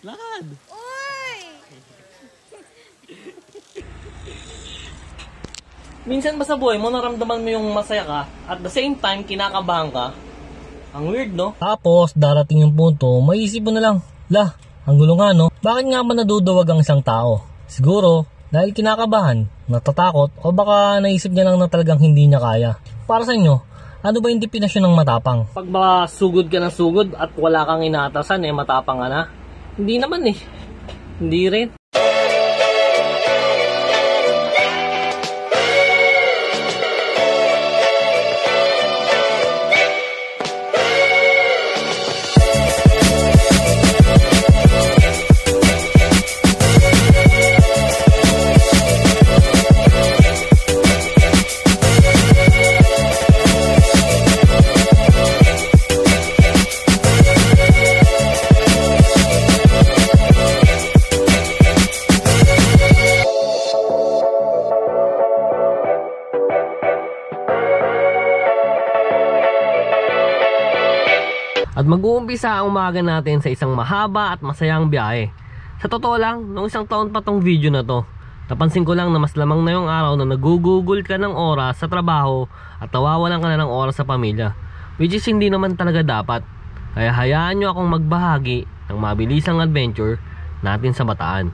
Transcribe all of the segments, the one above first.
Lakad! Uy! Minsan ba sa buhay mo naramdaman mo yung masaya ka at the same time kinakabahan ka? Ang weird, no? Tapos darating yung punto, maiisip mo na lang, ang gulo nga, no? Bakit nga ba naduduwag ang isang tao? Siguro, dahil kinakabahan, natatakot, o baka naisip niya lang na talagang hindi niya kaya. Para sa inyo, ano ba yung definasyon ng matapang? Pag ba sugod ka ng sugod at wala kang inaatasan, matapang ka na? Hindi naman Hindi rin. At mag-uumpisa ang umaga natin sa isang mahaba at masayang biyahe. Sa totoo lang, noong isang taon pa tong video na to, napansin ko lang na mas lamang na yung araw na nagugugol ka ng oras sa trabaho at nawawalan ka na ng oras sa pamilya. Which is hindi naman talaga dapat. Kaya hayaan nyo akong magbahagi ng mabilisang adventure natin sa Bataan.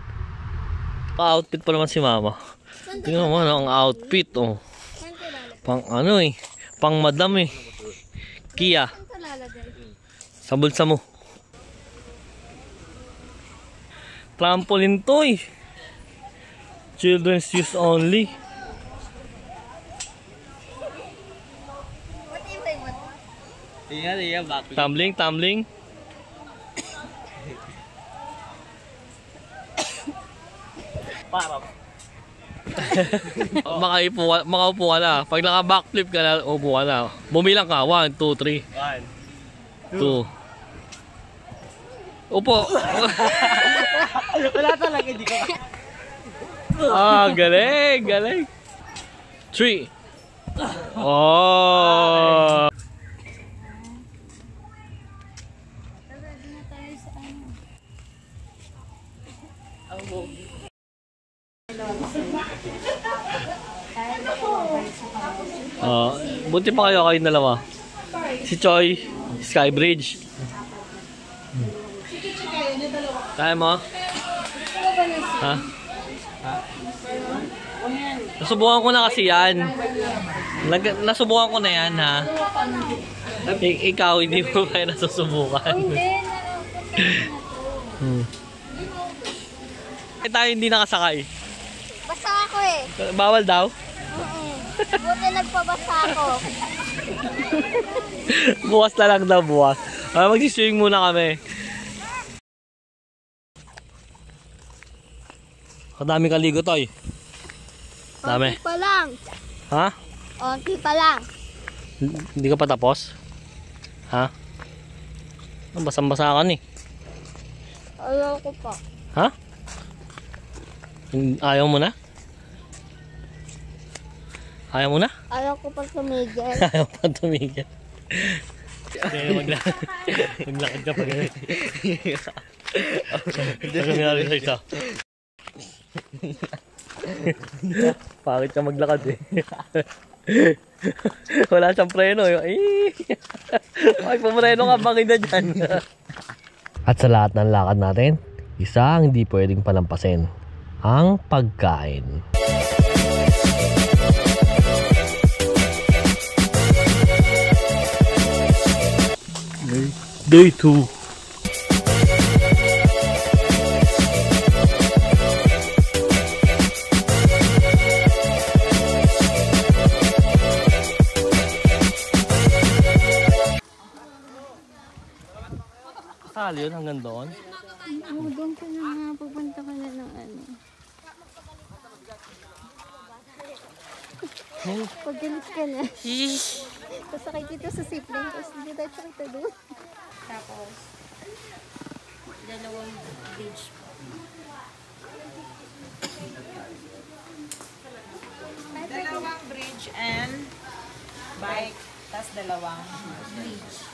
Outfit pa naman si Mama. Tingnan mo ang outfit, oh. Pang ano pang madam Kia. Sa bulsa mo. Trampoline to Children's use only. Tumbling. Para. Makaupo ka na. Pag naka-backflip ka na, upo ka na. Bumilang ka. 1, 2, 3. 1, 2. Upo. Wala talaga, hindi ko. Galing. 3. Oh. Buti pa kayong dalawa. Si Choi, Skybridge. Kaya mo? Ha? Nasubukan ko na kasi yan. Nasubukan ko na yan, ha? Ikaw, hindi mo kaya nasusubukan. Tayo hindi nakasakay. Basta ako Bawal daw? Buti nagpabasa ako. Bukas na lang daw, bukas. Magsiswing muna kami. Kadami kaligo, Toy. Dami. Onti pa lang. Ha? Onti pa lang. Hindi ka pa tapos? Ha? Basang-basa ka Ayaw ko pa. Ha? Ayaw mo na? Ayaw mo na? Ayaw ko pa tumigil. Ayaw pa tumigil. Kaya maglakad ka pa gano'n. Nangyari sa isa. Bakit ka maglakad Wala siyang preno Ay, pumreno ka, bangin na dyan. At sa lahat ng lakad natin, isa ang hindi pwedeng palampasin: ang pagkain. Day 2. Kasali yun hanggang doon? Oo, doon ka na nga. Pupunta ka na ng ano. Pag galit ka na. Pasakay dito sa zipline. Tapos diretso kita doon. Tapos, dalawang bridge po. Dalawang bridge and bike. Tapos dalawang bridge.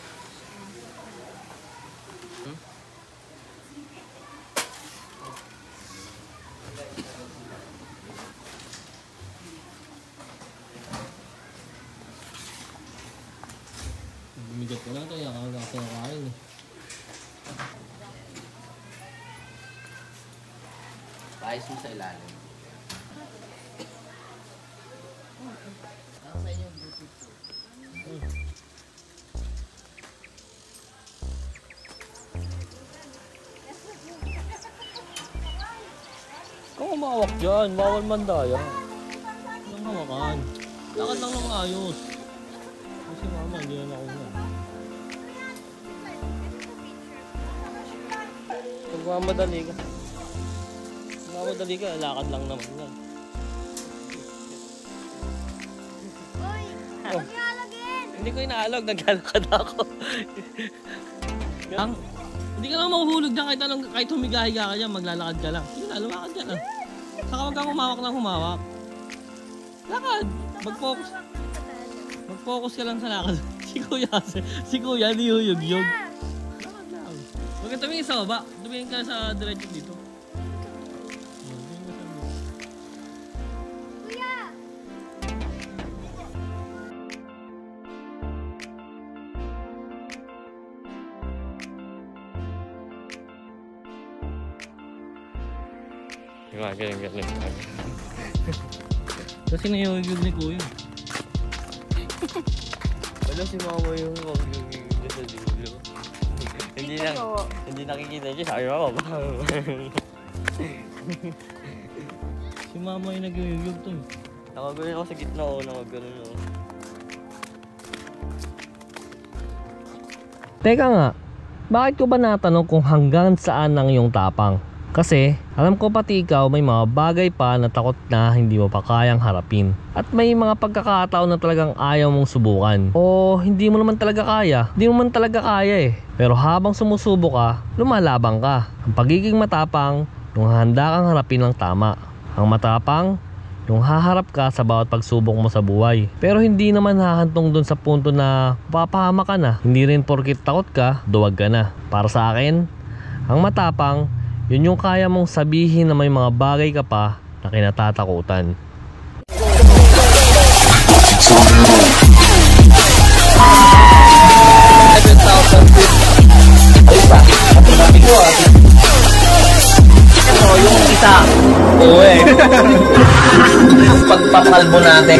ayos mo sa ilalim. Kung umawak dyan, bawal mandaya. Walang hawakan. Lakad lang ng ayos. Kasi mama, hindi na ako na. Magmamadali ka. Magmamadali ka, lakad lang naman yan. Uy! Huwag niyo alagin! Hindi ko inaalog, naglalakad ako. Hindi ka naman mahuhulog dyan kahit humiga-higa ka dyan, maglalakad ka lang. Sige na, lumakad dyan ah. Saka huwag kang humawak ng humawak. Lakad! Mag-focus. Mag-focus ka lang sa lakad. Si kuya, niyuyug-yug. Lakad lang. Huwag ka tumingin sa baba. Tumingin ka sa diretso dito. Kuya! Galing. Kasi niyuyug ni kuya. Wala si mama yung mag-yug sa dulo. Hindi nakikita siya. Sabi ako ba? Si mama yung nag-yug to. Nakagulin ako sa gitna o nakagulin ako. Teka nga, bakit ko ba natanong kung hanggang saan ang iyong tapang? Kasi alam ko pati ikaw may mga bagay pa na takot na hindi mo pa kayang harapin. At may mga pagkakataon na talagang ayaw mong subukan. O hindi mo naman talaga kaya. Hindi mo man talaga kaya eh. Pero habang sumusubo ka, lumalabang ka. Ang pagiging matapang, yung handa kang harapin ng tama. Ang matapang, yung haharap ka sa bawat pagsubok mo sa buhay. Pero hindi naman hahantong dun sa punto na papahama ka na. Hindi rin porkit takot ka, duwag ka na. Para sa akin, ang matapang, yun yung kaya mong sabihin na may mga bagay ka pa na kinatatakutan. Ito yung isa. Oo eh. Pagpakalbo natin.